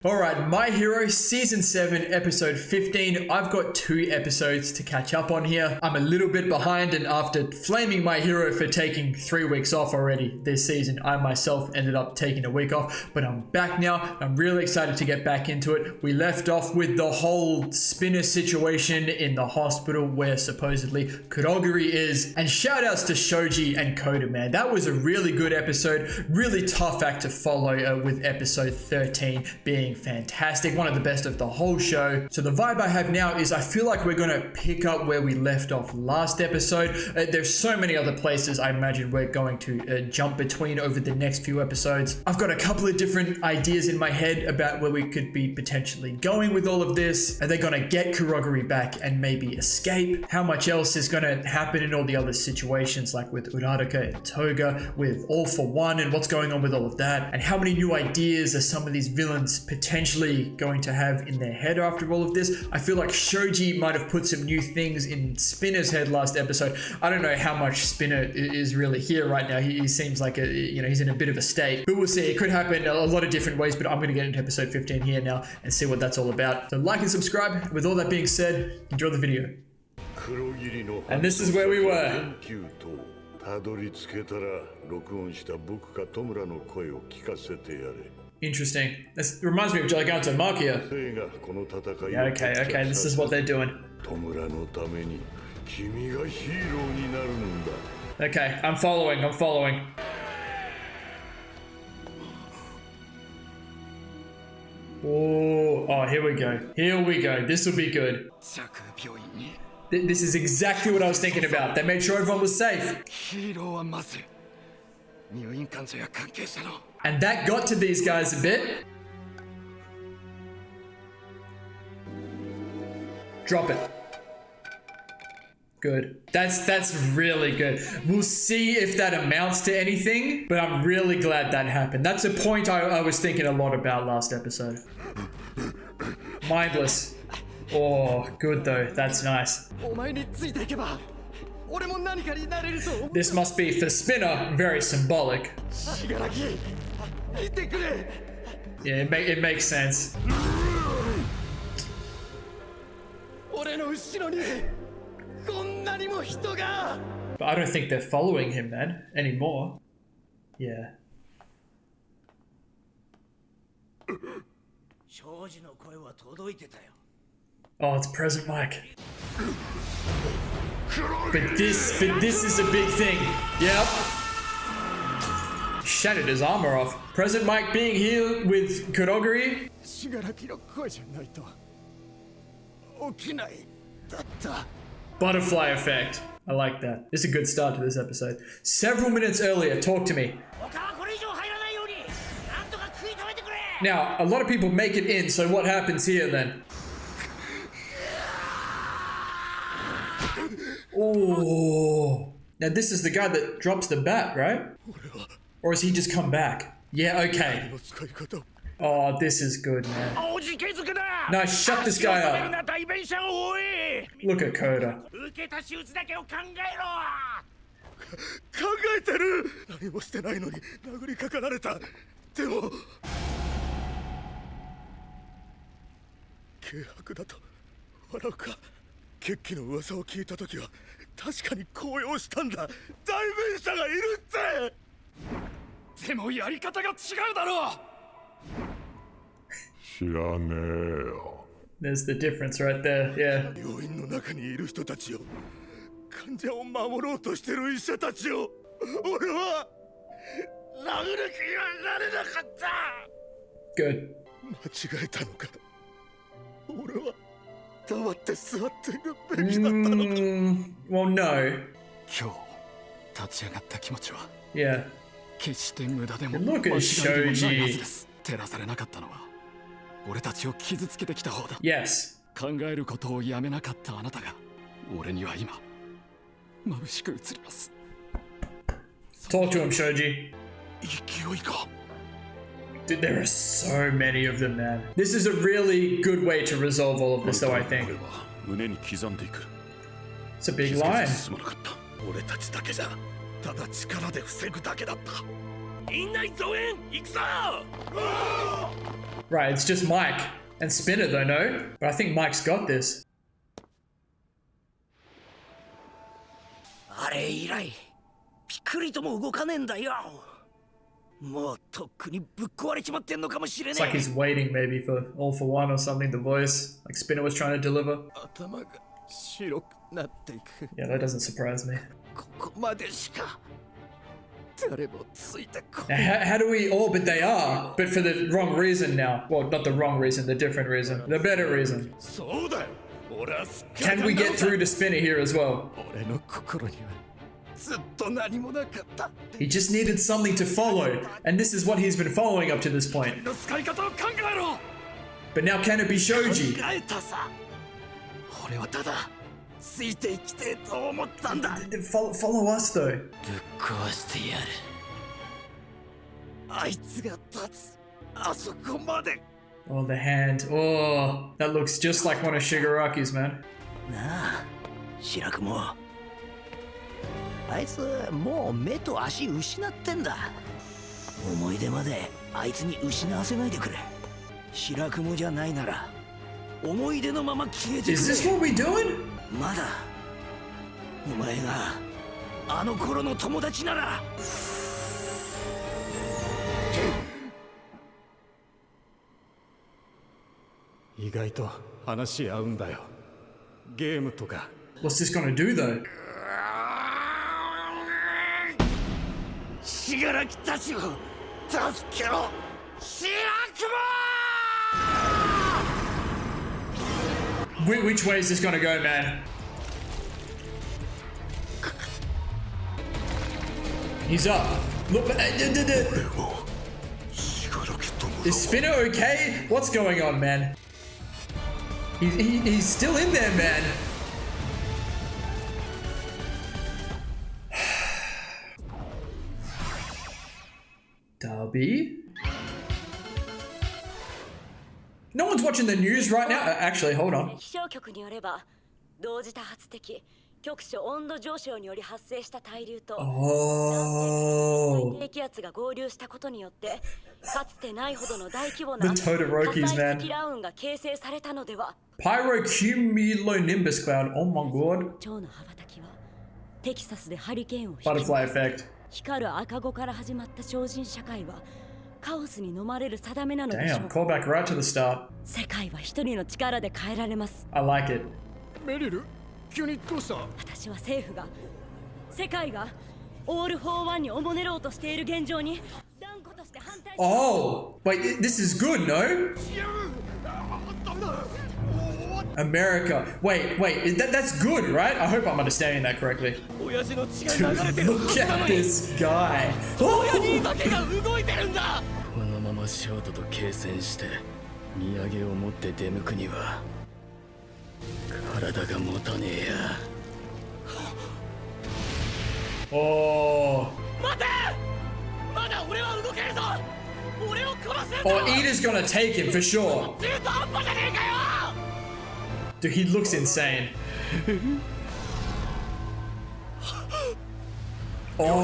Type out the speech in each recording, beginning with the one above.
Alright, My Hero Season 7, Episode 15. I've got 2 episodes to catch up on here. I'm a little bit behind, and after flaming My Hero for taking 3 weeks off already this season, I myself ended up taking a week off, but I'm back now. I'm really excited to get back into it. We left off with the whole Spinner situation in the hospital where supposedly Kurogiri is, and shout outs to Shoji and Koda, man. That was a really good episode, really tough act to follow with episode 13 being fantastic, one of the best of the whole show. So the vibe I have now is I feel like we're going to pick up where we left off last episode. There's so many other places I imagine we're going to jump between over the next few episodes. I've got a couple of different ideas in my head about where we could be potentially going with all of this. Are they going to get Kurogiri back and maybe escape? How much else is going to happen in all the other situations, like with Uraraka and Toga, with All for One and what's going on with all of that? And how many new ideas are some of these villains potentially going to have in their head after all of this? I feel like Shoji might have put some new things in Spinner's head last episode. I don't know how much Spinner is really here right now. He seems like he's in a bit of a state, but we'll see. It could happen a lot of different ways, but I'm going to get into episode 15 here now and see what that's all about. So like and subscribe. With all that being said, enjoy the video. And this is where we were. Interesting. This reminds me of Giganto Machia. Yeah, okay, this is what they're doing. Okay, I'm following. Oh, here we go. This will be good. This is exactly what I was thinking about. They made sure everyone was safe. And that got to these guys a bit. Drop it. Good. That's really good. We'll see if that amounts to anything, but I'm really glad that happened. That's a point I was thinking a lot about last episode. Mindless. Oh, good though. That's nice. This must be, for Spinner, very symbolic. Yeah, it makes sense. But I don't think they're following him, man, anymore. Yeah. Oh, it's Present Mike. But this is a big thing. Yep. Shattered his armor off. Present Mike being here with Kurogiri. Butterfly effect. I like that. This is a good start to this episode. Several minutes earlier, talk to me. Now, a lot of people make it in, so what happens here then? Oh. Now this is the guy that drops the bat, right? Or has he just come back? Yeah, okay. Oh, this is good, man. No, shut this guy up. Look at Koda. There's the difference right there, yeah. Good. Well, no. Yeah. Look at Shoji. Yes. Talk to him, Shoji. Dude, there are so many of them, man. This is a really good way to resolve all of this, though, I think. It's a big line. Right, it's just Mike and Spinner though, no? But I think Mike's got this. あれ以来ピクリとも動かねえんだよ。もうとっくにぶっ壊れちまってんのかもしれ It's ね like he's waiting maybe for All for One or something, the voice, like Spinner was trying to deliver. 頭が白くなっていく。 Yeah, that doesn't surprise me. ここまでしか誰もついてこ Now, how do we all, but they are, but for the wrong reason now. Well, not the wrong reason, the different reason, the better reason. そうだよ。俺はすっか Can we get through to Spinner here as well? 俺の心にはずっと何もなかった。 He just needed something to follow, and this is what he's been following up to this point. の使い方を考えろ。 But now can it be Shoji? 考えたさ。俺はただついていきてえと思ったんだ。 Follow us though. ぶっ壊してやる。あいつが立つあそこまで。 Oh, the hand. Oh, that looks just like one of Shigaraki's, man. なあ、白くも。あいつもう目と足失ってんだ。思い出まであいつに失わせないでくれ。白くもじゃないなら思い出のまま消えてくれ。 Is this what we doing? まだお前があの頃の友達なら。意外と話し合うんだよ。ゲームとか。 What's this gonna do though? 死柄木たちを助けろ。白熊。 Which way is this gonna go, man? He's up. Look, is Spinner okay? What's going on, man? He's still in there, man. Darby? No one's watching the news right now. Actually, hold on. 気象局によれば同時多発的局所温度上昇により発生した対流と Oh. 低気圧が合流したことによってかつてないほどの大規模な The Todorokis, 火災 man. 積乱雲が形成されたのでは。 Pyrocumulonimbus cloud. Oh my god. 蝶の羽ばたきはテキサスでハリケーンを引き Butterfly effect. 光る赤子から始まった超人社会はカオスに飲まれる定めなのでしょ Damn, う。 call back right to the start. 世界は一人の力で変えられます。 I like it. メリル、急にどうした？私は政府が世界がオール・フォー・ワンにおもねろうとしている現状に断固として反対し Oh, wait, this is good, no? America. Wait, that's good, right? I hope I'm understanding that correctly. 親父の血が流れてる。 Look at this guy. 親父だけが動いてるんだ。このままショートと継戦して土産を持って出向くには体が持たねえや。 Oh. 待て！まだ俺は動けるぞ。俺を殺せる。 Oh, Ida's gonna take him for sure. 中途半端じゃねえかよ。 Dude, he looks insane. Oh.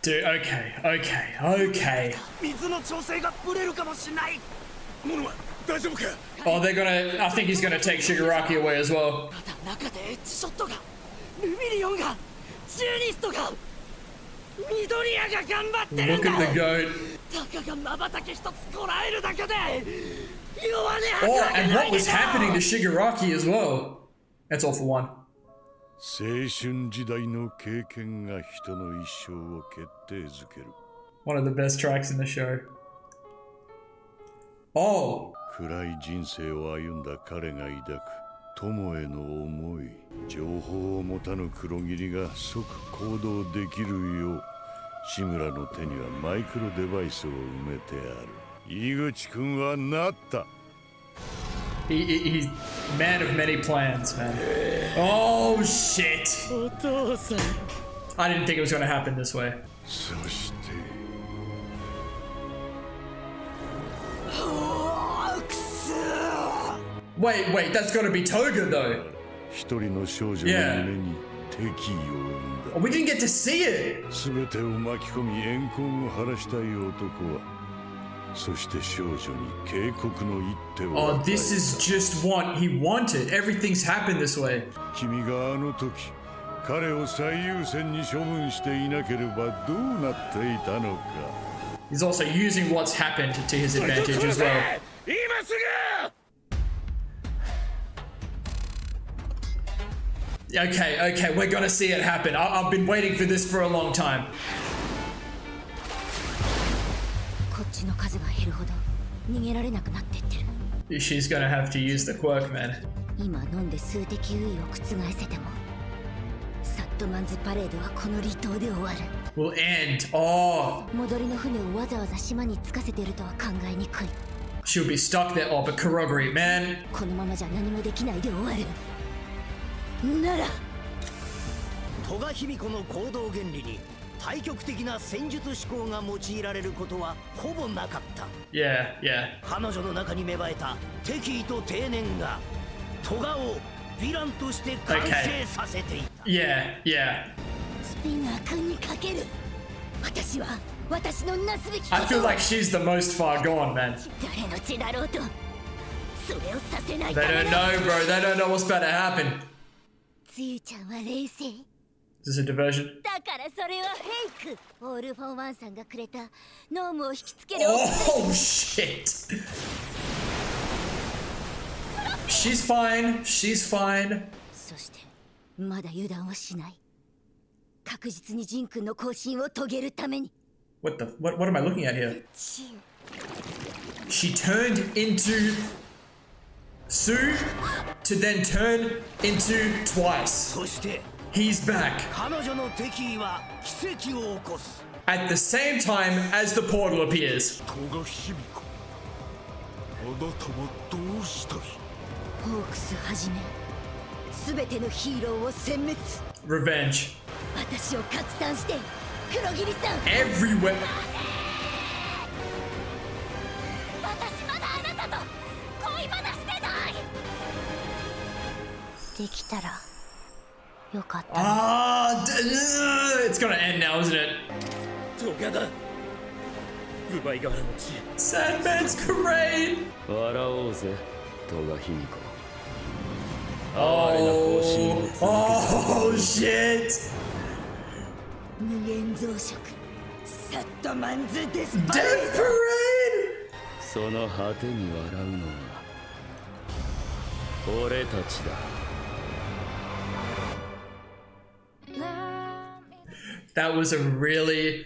Dude, okay. 水の調整がブレるかもしれない。モノは大丈夫か？ Oh, I think he's gonna take Shigaraki away as well. まだ中でエッジショットが、ルミリオンが、ジュニストが、緑谷が頑張ってる Look ん at だ。 the goat. たかが瞬き一つこらえるだけで、弱音 Oh, 吐か and な what いで was しょ。 happening to Shigaraki as well. That's all for one. 青春時代の経験が人の一生を決定づける。 One of the best tracks in the show. Oh. 暗い人生を歩んだ彼が抱く友への思い。情報を持たぬ黒霧が即行動できるよう、志村の手にはマイクロデバイスを埋めてある。井口くんはなった。 He's man of many plans, man. Oh shit! お父さん。 I didn't think it was gonna happen this way. そして Wait, that's gotta be Toga though. 一人の少女の Yeah. 胸に敵意を生んだ。 Oh, we didn't get to see it. 全てを巻き込み怨恨を晴らしたい男は、そして少女に警告の一手を Oh, 与え this is just what he wanted. Everything's happened this way. 君があの時彼を最優先に処分していなければどうなっていたのか。 He's also using what's happened to his advantage as well. 今すぐ Okay, we're gonna see it happen. I've been waiting for this for a long time. こっちの数が減るほど逃げられなくなってってる。 She's gonna have to use the quirk, man. 今飲んで数的優位を覆せてもサットマンズパレードはこの離島で終わる。 Will end. Oh, 戻りの船をわざわざ島に着かせてるとは考えにくい。 she'll be stuck there. Oh, but Kurogiri, man. このままじゃ何もできないで終わる。なら戸賀卑弥呼の行動原理に対極的な戦術思考が用いられることはほぼなかった。 Yeah. 彼女の中に芽生えた敵意と定念が戸賀をヴィランとして完成させていた。 Yeah. スピナー君にかける。私は私のなすべきこと I feel like she's the most far gone, man. 誰の血だろうとそれをさせないた They め don't の know, bro. They don't know what's about to happen. つゆちゃんは冷静 Is this a diversion? だからそれはフェイク。オールフォーワンさんがくれたノームを引きつける Oh, shit. She's fine. そしてまだ油断はしない。確実にジン君の更新を遂げるために。 What am I looking at here? She turned into Sue to then turn into twice. そして He's back 彼女の敵意は奇跡を起こす。 at the same time as the portal appears. 戸賀卑弥呼、あなたはどうしたい？ホークスはじめ全てのヒーローを殲滅。 Revenge 私を拡散して黒霧さん。 everywhere. 私まだあなたと恋話してない。できたらよかった。 It's gonna end now, isn't it? トガだ。奪い殻の血。 Sandman's parade. 笑おうぜ、トガ卑弥呼。哀れな行進を続けさ Oh shit. 無限増殖サットマンズデスパ Death レー parade. その果てに笑うのは俺たちだ。 That was a really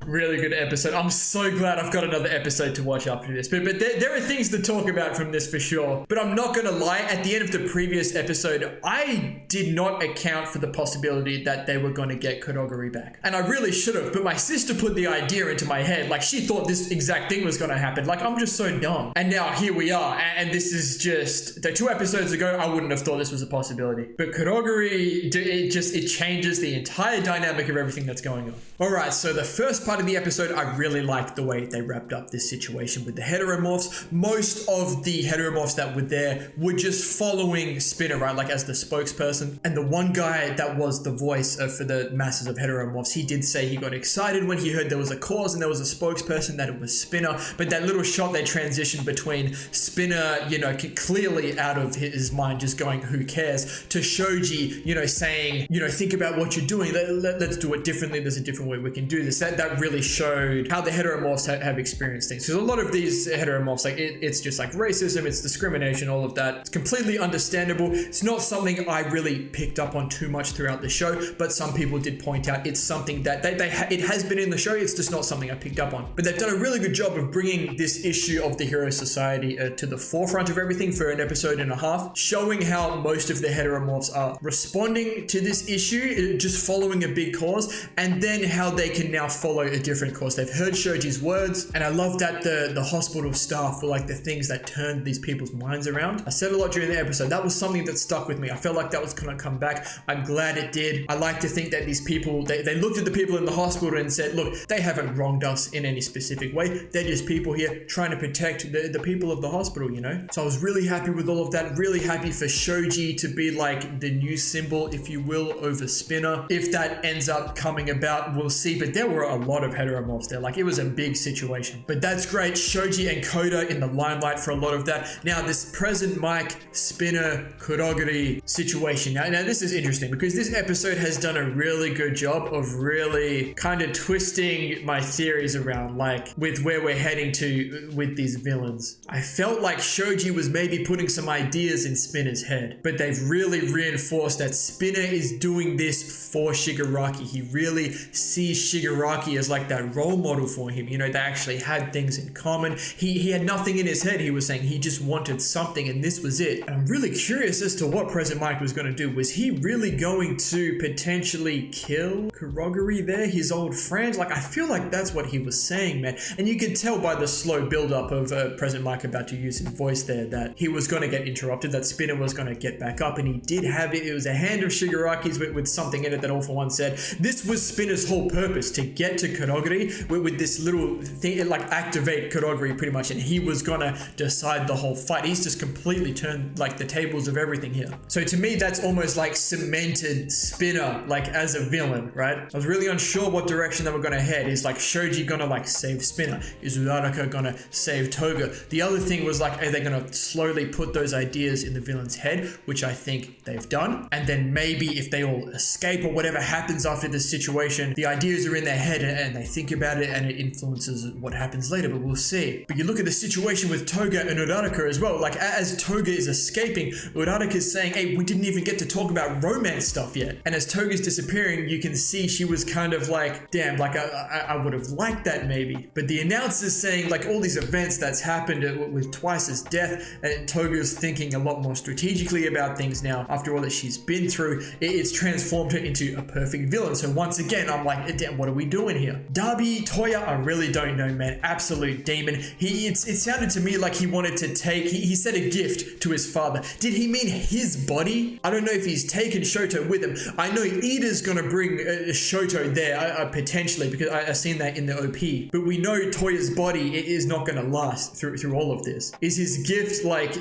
good episode. I'm so glad I've got another episode to watch after this. But there are things to talk about from this for sure. But I'm not going to lie, at the end of the previous episode, I did not account for the possibility that they were going to get Kurogiri back. And I really should have, but my sister put the idea into my head. Like, she thought this exact thing was going to happen. Like, I'm just so dumb. And now here we are. And this is just... The 2 episodes ago, I wouldn't have thought this was a possibility. But Kurogiri, it changes the entire dynamic of everything that's going on. Alright, so the first part of the episode, I really liked the way they wrapped up this situation with the heteromorphs. Most of the heteromorphs that were there were just following Spinner, right? Like as the spokesperson. And the one guy that was the voice for the masses of heteromorphs, he did say he got excited when he heard there was a cause and there was a spokesperson, that it was Spinner. But that little shot they transitioned between Spinner, you know, clearly out of his mind, just going, who cares, to Shoji, you know, saying, you know, think about what you're doing. Let's do it differently. There's a different way we can do this. That really showed how the heteromorphs have experienced things. Because a lot of these heteromorphs, like it's just like racism, it's discrimination, all of that. It's completely understandable. It's not something I really picked up on too much throughout the show, but some people did point out it's something that it has been in the show. It's just not something I picked up on. But they've done a really good job of bringing this issue of the Hero Society to the forefront of everything for an episode and a half, showing how most of the heteromorphs are responding to this issue, just following a big cause, and then how they can now follow different course. They've heard Shoji's words, and I love that the hospital staff were like the things that turned these people's minds around. I said a lot during the episode. That was something that stuck with me. I felt like that was gonna come back. I'm glad it did. I like to think that these people, they looked at the people in the hospital and said, look, they haven't wronged us in any specific way. They're just people here trying to protect the people of the hospital, you know? So I was really happy with all of that. Really happy for Shoji to be like the new symbol, if you will, over Spinner. If that ends up coming about, we'll see. But there were a lot of heteromorphs there. Like, it was a big situation. But that's great. Shoji and Koda in the limelight for a lot of that. Now, this present Mike, Spinner, Kurogiri situation. Now this is interesting because this episode has done a really good job of really kind of twisting my theories around, like, with where we're heading to with these villains. I felt like Shoji was maybe putting some ideas in Spinner's head, but they've really reinforced that Spinner is doing this for Shigaraki. He really sees Shigaraki as like that role model for him. You know, they actually had things in common. He had nothing in his head. He was saying he just wanted something, and this was it. And I'm really curious as to what Present Mike was going to do. Was he really going to potentially kill Kurogiri there, his old friend? Like, I feel like that's what he was saying, man. And you could tell by the slow build-up of Present Mike about to use his voice there that he was going to get interrupted, that Spinner was going to get back up, and he did have it. It was a hand of Shigaraki's with something in it that All For One said. This was Spinner's whole purpose, to get to Kurogiri with this little thing, like activate Kurogiri pretty much, and he was going to decide the whole fight. He's just completely turned like the tables of everything here. So to me, that's almost like cemented Spinner like as a villain, right? I was really unsure what direction they were going to head. Is like Shoji gonna like save Spinner? Is Uraraka gonna save Toga? The other thing was like, are they gonna slowly put those ideas in the villain's head, which I think they've done, and then maybe if they all escape or whatever happens after this situation, the ideas are in their head and they think about it and it influences what happens later, but we'll see. But you look at the situation with Toga and Uraraka as well. Like, as Toga is escaping, Uraraka is saying, hey, we didn't even get to talk about romance stuff yet. And as Toga's disappearing, you can see she was kind of like, damn, like I would have liked that maybe. But the announcer's saying like all these events that's happened with Twice's death, and Toga's thinking a lot more strategically about things now after all that she's been through. It's transformed her into a perfect villain. So once again, I'm like, damn, what are we doing here? Dabi Toya, I really don't know, man. Absolute demon. It sounded to me like he wanted to take, he said a gift to his father. Did he mean his body? I don't know if he's taken Shoto with him. I know Ida's gonna bring Shoto there, potentially, because I've seen that in the OP. But we know Toya's body is not gonna last through all of this. Is his gift like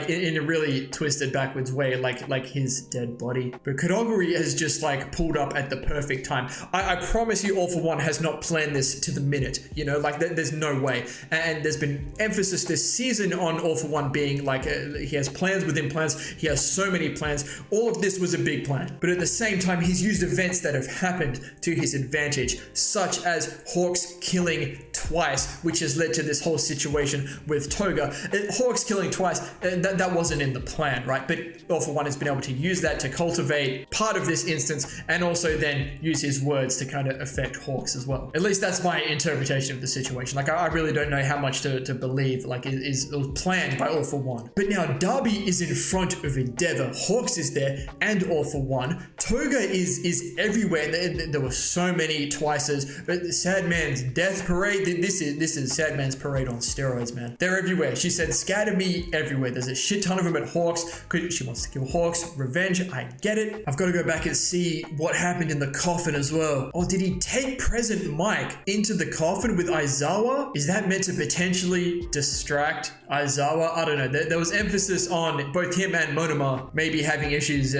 in a really twisted backwards way, like his dead body? But Kurogiri has just like pulled up at the perfect time. I promise you, All For One has not planned this to the minute. You know, like there's no way. And there's been emphasis this season on All For One being like he has plans within plans. He has so many plans. All of this was a big plan. But at the same time, he's used events that have happened to his advantage, such as Hawks killing Twice, which has led to this whole situation with Toga. Hawks killing Twice, that wasn't in the plan, right? But All For One has been able to use that to cultivate part of this instance, and also then use his words to kind of affect Hawks as well. At least that's my interpretation of the situation. Like, I really don't know how much to believe, like, it was planned by All For One. But now Dabi is in front of Endeavor. Hawks is there, and All For One. Toga is everywhere. There were so many Twices. But Sad Man's death parade, this is Sad Man's parade on steroids, man. They're everywhere. She said, scatter me everywhere. There's a shit ton of them at Hawks, because she wants to kill Hawks. Revenge, I get it. I've got to go back and see what happened in the coffin as well. Oh, did he take Present Mike into the coffin with Aizawa? Is that meant to potentially distract Aizawa? I don't know. There was emphasis on both him and Monoma maybe having issues,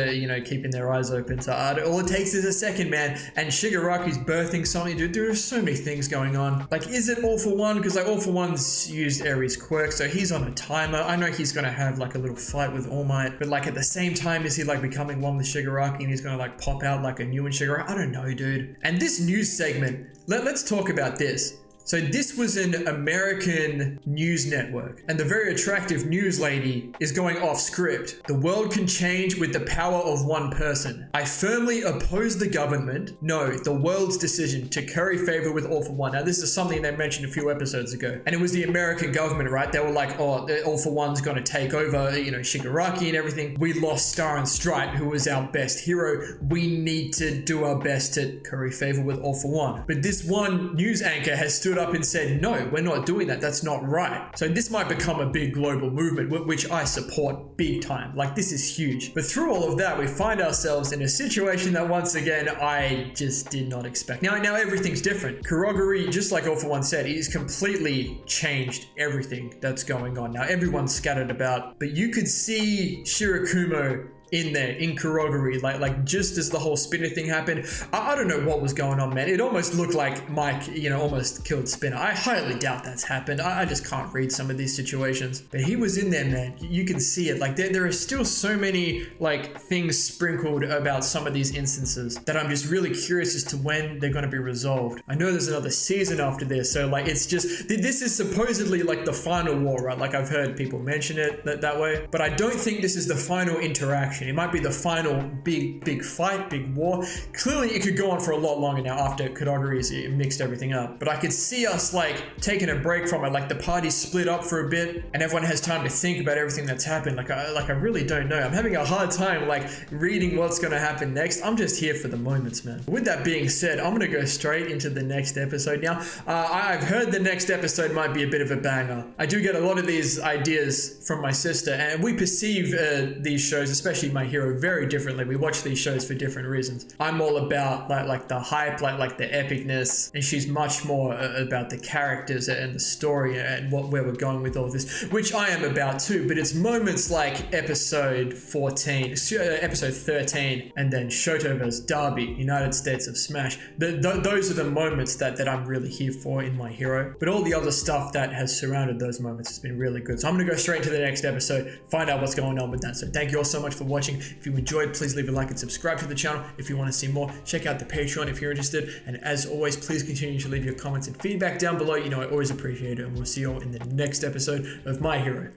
keeping their eyes open. So all it takes is a second, man. And Shigaraki's birthing something. Dude, there are so many things going on. Like, is it All For One? Because like All For One's used Ares' quirk, so he's on a timer. I know he's gonna have like a little fight with All Might, but like at the same time, is he like becoming one with Shigaraki and he's gonna like pop out like a new one Shigaraki? I don't know, dude. And this news segment, let's talk about this. So this was an American news network, and the very attractive news lady is going off script. The world can change with the power of one person. I firmly oppose the government, no, the world's decision to curry favor with All for One. Now this is something they mentioned a few episodes ago, and it was the American government, right? They were like, oh, All for One's gonna take over, you know, Shigaraki and everything. We lost Star and Stripe, who was our best hero. We need to do our best to curry favor with All for One. But this one news anchor has stood up and said, no, we're not doing that. That's not right. So this might become a big global movement, which I support big time. Like, this is huge. But through all of that, we find ourselves in a situation that once again, I just did not expect. Now everything's different. Kurogiri, just like All for One said, he's completely changed everything that's going on. Now everyone's scattered about, but you could see Shirakumo in there, in Kurogiri, like just as the whole Spinner thing happened. I don't know what was going on, man. It almost looked like Mike, you know, almost killed Spinner. I highly doubt that's happened. I just can't read some of these situations. But he was in there, man. You can see it. Like, there are still so many, like, things sprinkled about some of these instances that I'm just really curious as to when they're going to be resolved. I know there's another season after this, so, like, it's just, this is supposedly, like, the final war, right? Like, I've heard people mention it that way. But I don't think this is the final interaction. It might be the final big fight, big war. Clearly it could go on for a lot longer now after Kurogiri's mixed everything up. But I could see us like taking a break from it, like the party split up for a bit and everyone has time to think about everything that's happened. Like I really don't know. I'm having a hard time like reading what's going to happen next. I'm just here for the moments, man. With that being said, I'm going to go straight into the next episode now. I've heard the next episode might be a bit of a banger. I do get a lot of these ideas from my sister, and we perceive these shows, especially My Hero, very differently. We watch these shows for different reasons. I'm all about like the hype, like the epicness, and she's much more about the characters and the story and where we're going with all of this, which I am about too. But it's moments like episode 13, and then Shoto vs. Darby, United States of Smash. Those are the moments that I'm really here for in My Hero. But all the other stuff that has surrounded those moments has been really good. So I'm going to go straight to the next episode, find out what's going on with that. So thank you all so much for watching. If you enjoyed, please leave a like and subscribe to the channel. If you want to see more, check out the Patreon if you're interested. And as always, please continue to leave your comments and feedback down below. You know, I always appreciate it. And we'll see you all in the next episode of My Hero